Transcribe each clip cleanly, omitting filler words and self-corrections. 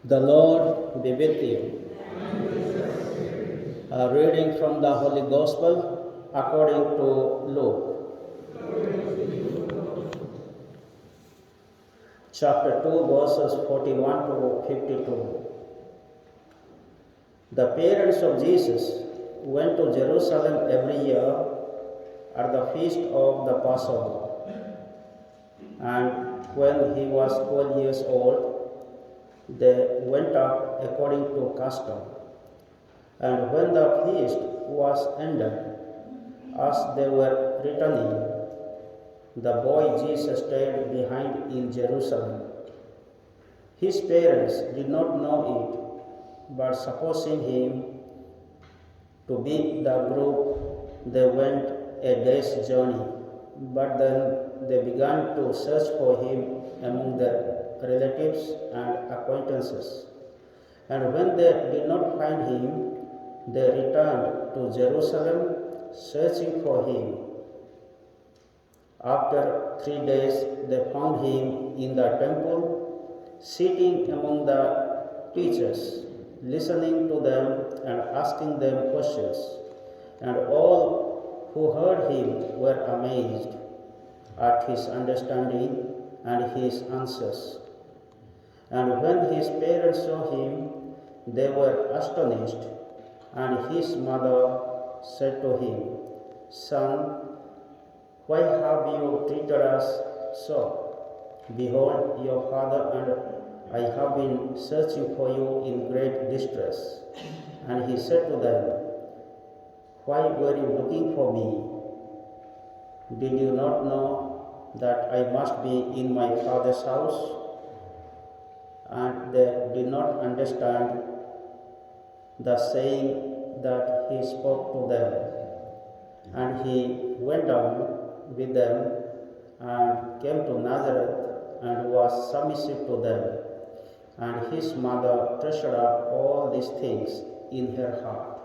The Lord be with you. A reading from the Holy Gospel according to Luke. Chapter 2, verses 41 to 52. The parents of Jesus went to Jerusalem every year at the feast of the Passover. And when he was 12 years old, they went up according to custom. And when the feast was ended, as they were returning, the boy Jesus stayed behind in Jerusalem. His parents did not know it, but supposing him to be the group, they went a day's journey. But then they began to search for him among their relatives and acquaintances. And when they did not find him, they returned to Jerusalem, searching for him. After 3 days, they found him in the temple, sitting among the teachers, listening to them and asking them questions. And all who heard him were amazed at his understanding and his answers. And when his parents saw him, they were astonished. And his mother said to him, "Son, why have you treated us so? Behold, your father and I have been searching for you in great distress." And he said to them, "Why were you looking for me? Did you not know that I must be in my father's house?" And they did not understand the saying that he spoke to them. And he went down with them and came to Nazareth and was submissive to them. And his mother treasured up all these things in her heart.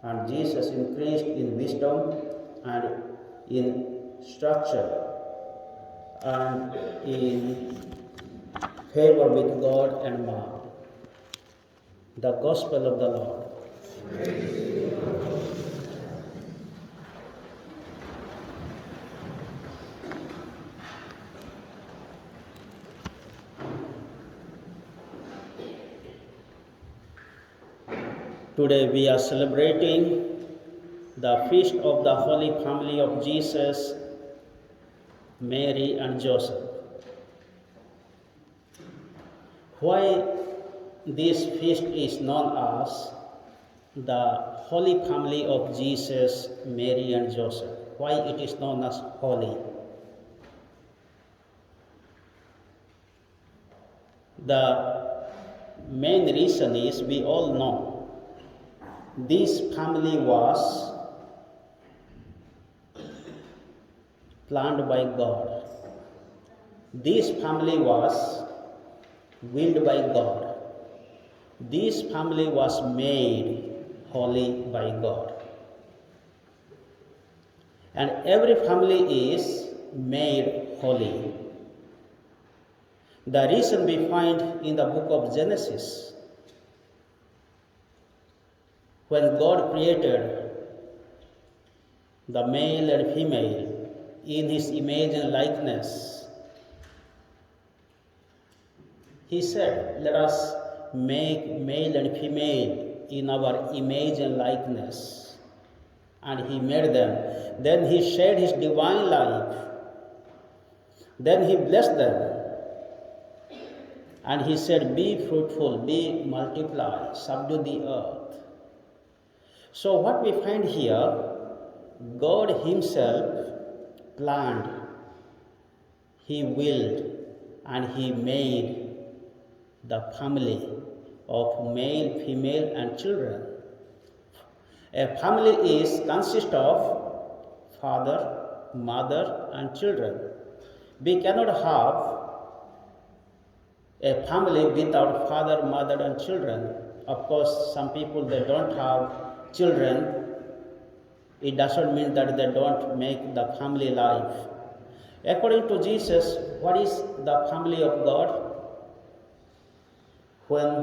And Jesus increased in wisdom and in stature and in favor with God and man. The Gospel of the Lord. Today we are celebrating the feast of the Holy Family of Jesus, Mary and Joseph. Why this feast is known as the Holy Family of Jesus, Mary and Joseph? Why it is known as holy? The main reason is we all know this family was planned by God. This family was willed by God. This family was made holy by God. And every family is made holy. The reason we find in the book of Genesis, when God created the male and female in his image and likeness, he said, "Let us make male and female in our image and likeness." And he made them. Then he shared his divine life. Then he blessed them. And he said, "Be fruitful, be multiply, subdue the earth." So what we find here, God himself planned, he willed, and he made the family of male, female and children. A family consists of father, mother and children. We cannot have a family without father, mother and children. Of course, some people, they don't have children. It doesn't mean that they don't make the family life. According to Jesus, what is the family of God? when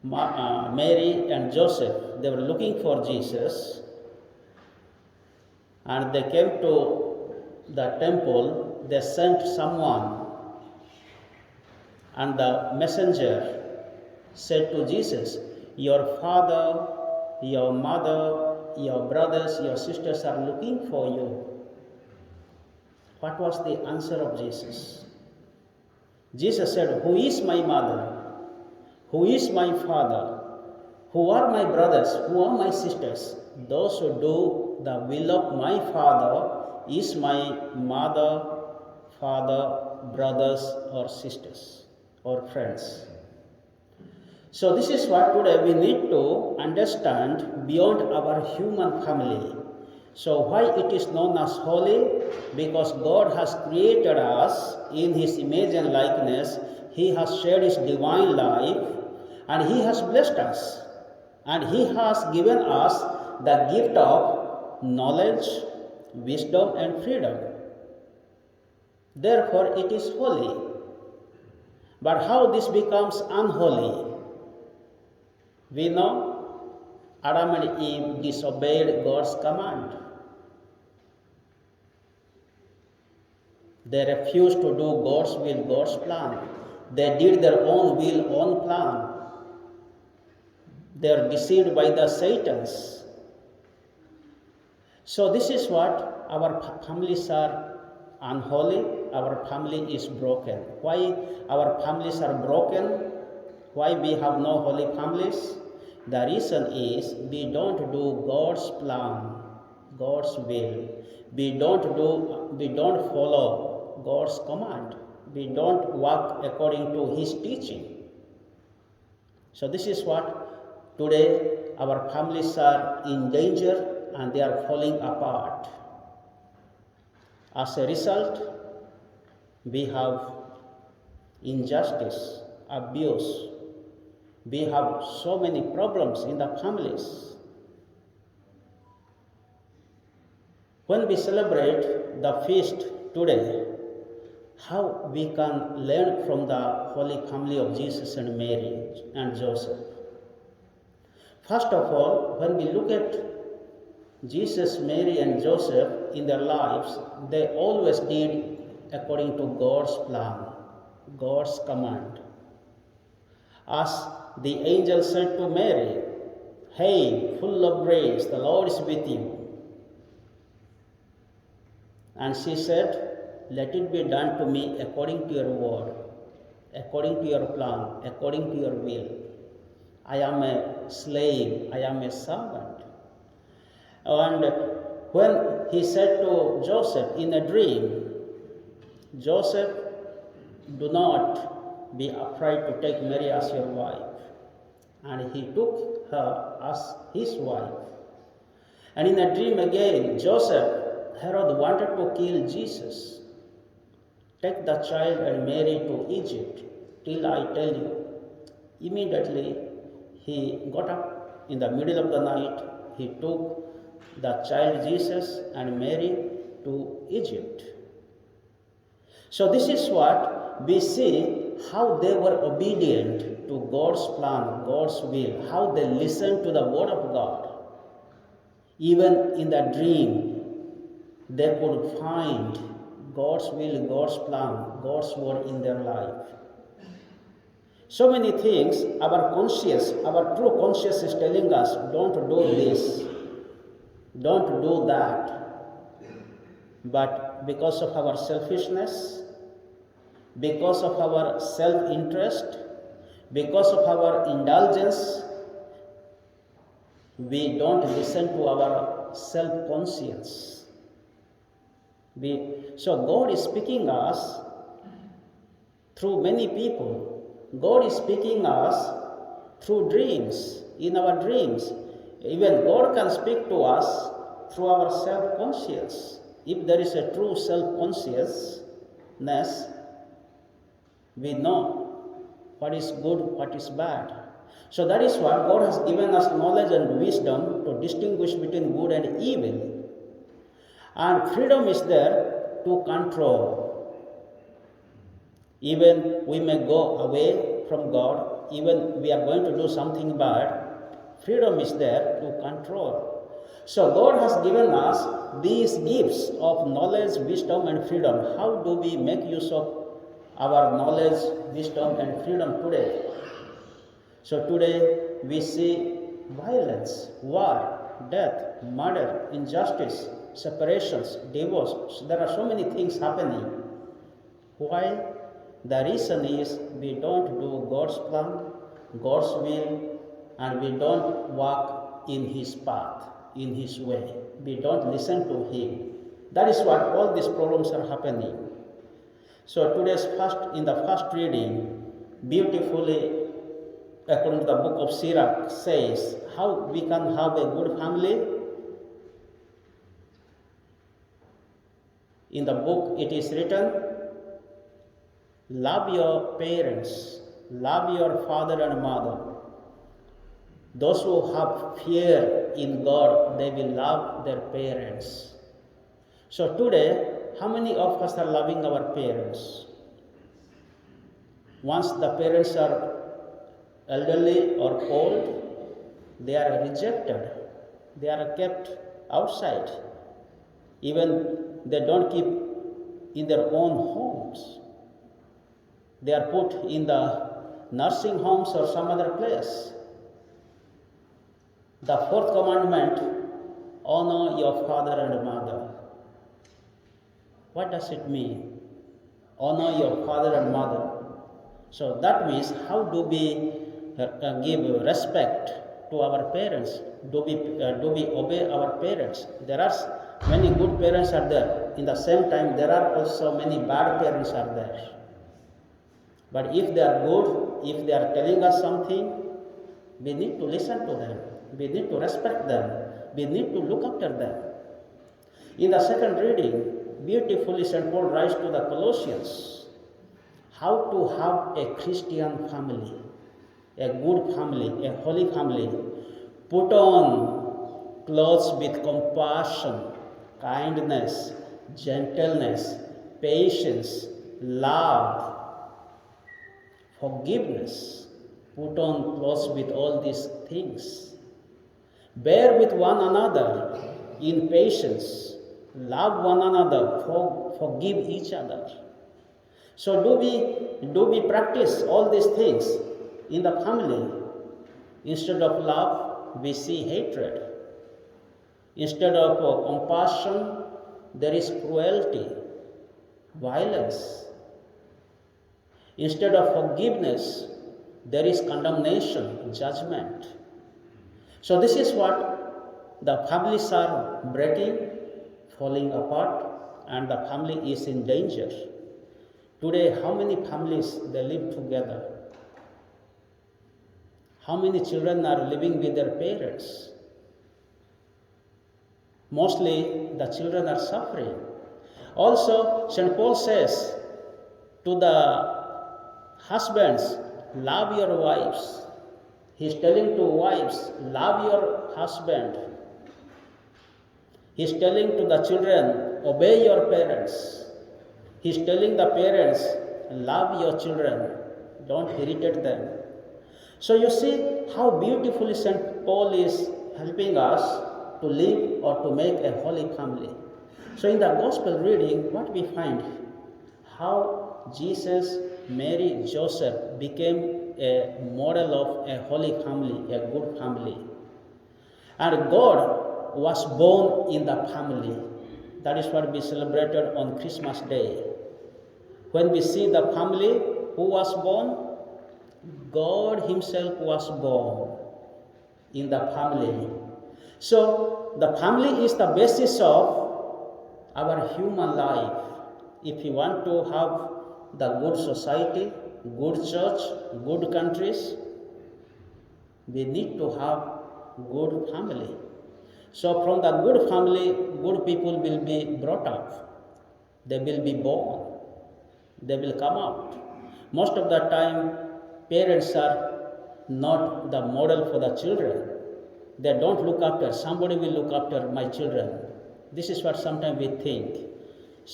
Mary and Joseph, they were looking for Jesus, and they came to the temple. They sent someone, and the messenger said to Jesus, "Your father, your mother, your brothers, your sisters are looking for you." What was the answer of Jesus? Jesus said, "Who is my mother? Who is my father? Who are my brothers? Who are my sisters? Those who do the will of my Father is my mother, father, brothers, or sisters, or friends." So this is what today we need to understand beyond our human family. So why it is known as holy? Because God has created us in His image and likeness. He has shared His divine life, and He has blessed us. And He has given us the gift of knowledge, wisdom, and freedom. Therefore, it is holy. But how this becomes unholy? We know Adam and Eve disobeyed God's command. They refused to do God's will, God's plan. They did their own will, own plan. They are deceived by the Satans. So this is what our families are unholy. Our family is broken. Why our families are broken? Why we have no holy families? The reason is we don't do God's plan, God's will. We don't follow God's command. We don't walk according to His teaching. So this is what today our families are in danger and they are falling apart. As a result, we have injustice, abuse. We have so many problems in the families. When we celebrate the feast today, how we can learn from the Holy Family of Jesus and Mary and Joseph. First of all, when we look at Jesus, Mary, and Joseph in their lives, they always did according to God's plan, God's command. As the angel said to Mary, "Hey, full of grace, the Lord is with you." And she said, "Let it be done to me according to your word, according to your plan, according to your will. I am a slave, I am a servant." And when he said to Joseph in a dream, "Joseph, do not be afraid to take Mary as your wife." And he took her as his wife. And in a dream again, Herod wanted to kill Jesus. "Take the child and Mary to Egypt till I tell you." Immediately he got up in the middle of the night. He took the child Jesus and Mary to Egypt. So this is what we see, how they were obedient to God's plan, God's will, how they listened to the word of God. Even in the dream, they could find God's will, God's plan, God's word in their life. So many things, our conscience, our true conscience is telling us, don't do this, don't do that. But because of our selfishness, because of our self-interest, because of our indulgence, we don't listen to our self-conscience. So God is speaking us through many people. God is speaking us through dreams, in our dreams. Even God can speak to us through our self-conscience. If there is a true self-consciousness, we know what is good, what is bad. So that is what God has given us, knowledge and wisdom to distinguish between good and evil. And freedom is there to control. Even we may go away from God, even we are going to do something bad, freedom is there to control. So God has given us these gifts of knowledge, wisdom, and freedom. How do we make use of our knowledge, wisdom, and freedom today? So today we see violence, war, death, murder, injustice, separations, divorce. So there are so many things happening. Why? The reason is we don't do God's plan, God's will, and we don't walk in His path, in His way. We don't listen to Him. That is what all these problems are happening. So in the first reading, beautifully, according to the book of Sirach, says how we can have a good family. In the book it is written, love your parents, love your father and mother. Those who have fear in God, they will love their parents. So today, how many of us are loving our parents? Once the parents are elderly or old, they are rejected. They are kept outside. Even they don't keep in their own homes. They are put in the nursing homes or some other place. The fourth commandment, honor your father and mother. What does it mean? Honor your father and mother. So that means, how do we give respect to our parents? Do we obey our parents? There are many good parents are there. In the same time, there are also many bad parents are there. But if they are good, if they are telling us something, we need to listen to them. We need to respect them. We need to look after them. In the second reading, beautifully St. Paul writes to the Colossians how to have a Christian family, a good family, a holy family. Put on clothes with compassion, kindness, gentleness, patience, love, forgiveness. Put on clothes with all these things. Bear with one another in patience. Love one another. Forgive each other. So do we practice all these things in the family? Instead of love, we see hatred. Instead of compassion, there is cruelty, violence. Instead of forgiveness, there is condemnation, judgment. So this is what the families are breaking, falling apart, and the family is in danger. Today, how many families they live together? How many children are living with their parents? Mostly the children are suffering. Also, St. Paul says to the husbands, love your wives. He's telling to wives, love your husband. He's telling to the children, obey your parents. He's telling the parents, love your children. Don't irritate them. So you see how beautifully St. Paul is helping us to live or to make a holy family. So in the gospel reading, what we find, how Jesus, Mary, Joseph became a model of a holy family, a good family. And God was born in the family. That is what we celebrated on Christmas Day. When we see the family who was born, God Himself was born in the family. So the family is the basis of our human life. If you want to have the good society, good church, good countries, we need to have good family. So from the good family, good people will be brought up. They will be born. They will come out. Most of the time, parents are not the model for the children. They don't look after, somebody will look after my children. This is what sometimes we think.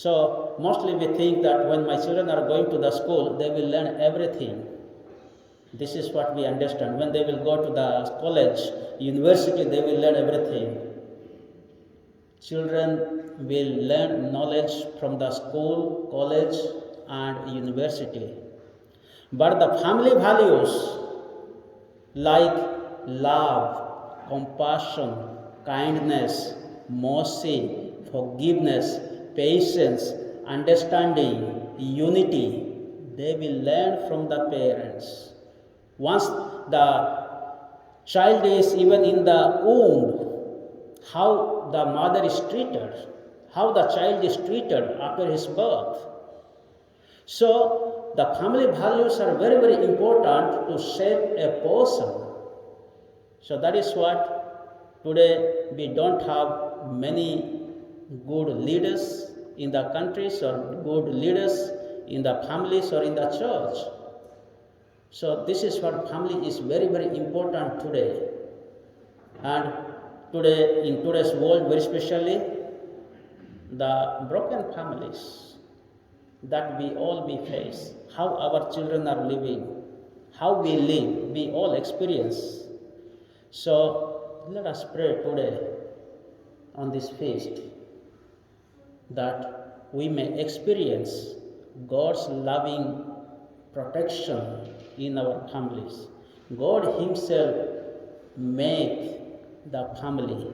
So mostly we think that when my children are going to the school, they will learn everything. This is what we understand. When they will go to the college, university, they will learn everything. Children will learn knowledge from the school, college, and university. But the family values like love, compassion, kindness, mercy, forgiveness, patience, understanding, unity, they will learn from the parents. Once the child is even in the womb, how the mother is treated, how the child is treated after his birth. So the family values are very, very important to shape a person. So that is what today we don't have many good leaders in the countries or good leaders in the families or in the church. So this is what family is very, very important today. And today, in today's world, very especially, the broken families that we all face, how our children are living, how we live, we all experience. So let us pray today on this feast that we may experience God's loving protection in our families. God Himself made the family.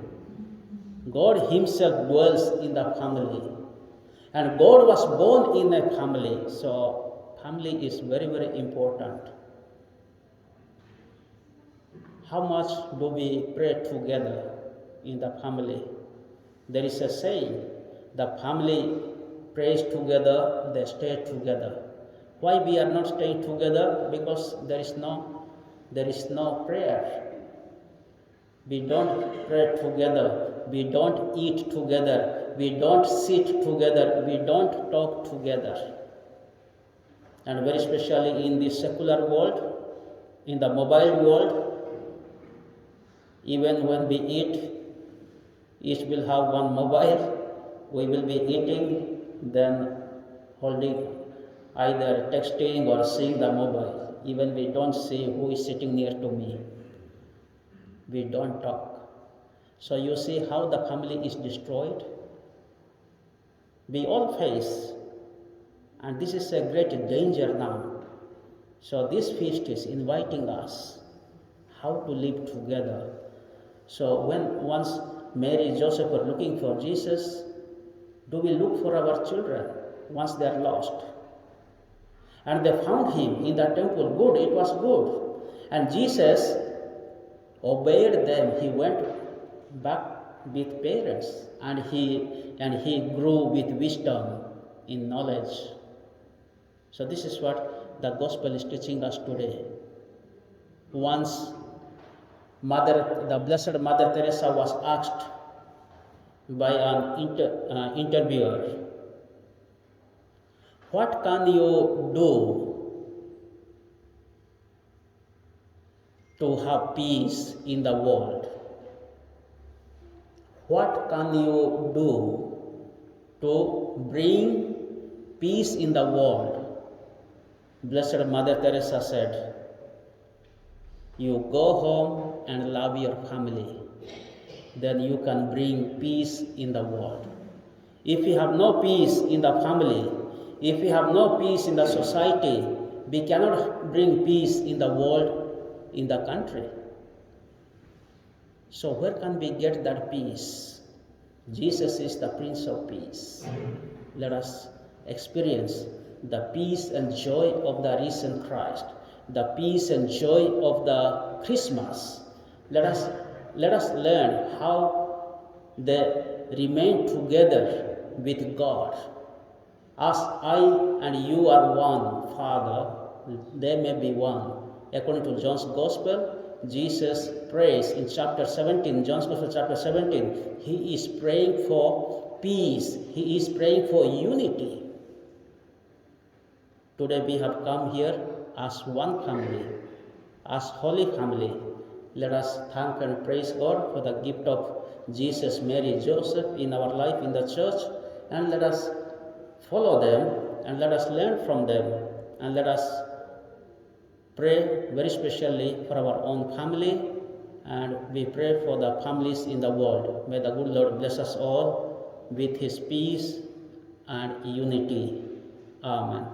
God Himself dwells in the family. And God was born in a family. So family is very, very important. How much do we pray together in the family? There is a saying, the family prays together, they stay together. Why we are not staying together? Because there is no prayer. We don't pray together. We don't eat together. We don't sit together. We don't talk together. And very especially in the secular world, in the mobile world, even when we eat, each will have one mobile. We will be eating, then holding, either texting or seeing the mobile. Even we don't see who is sitting near to me. We don't talk. So you see how the family is destroyed. We all face, and this is a great danger now. So this feast is inviting us how to live together. So once Mary and Joseph were looking for Jesus, do we look for our children once they are lost? And they found him in the temple. Good, it was good. And Jesus obeyed them. He went back with parents, and he grew with wisdom in knowledge. So this is what the gospel is teaching us today. Once the Blessed Mother Teresa was asked by an interviewer, what can you do to have peace in the world? What can you do to bring peace in the world? Blessed Mother Teresa said, you go home and love your family. Then you can bring peace in the world. If we have no peace in the family, if we have no peace in the society, we cannot bring peace in the world, in the country. So where can we get that peace? Jesus is the Prince of Peace. Let us experience the peace and joy of the risen Christ, the peace and joy of the Christmas. Let us learn how they remain together with God. As I and you are one, Father, they may be one. According to John's Gospel, Jesus prays in chapter 17, John's Gospel chapter 17, he is praying for peace. He is praying for unity. Today we have come here as one family, as holy family. Let us thank and praise God for the gift of Jesus, Mary, Joseph in our life in the church, and let us follow them and let us learn from them, and let us pray very specially for our own family, and we pray for the families in the world. May the good Lord bless us all with his peace and unity. Amen.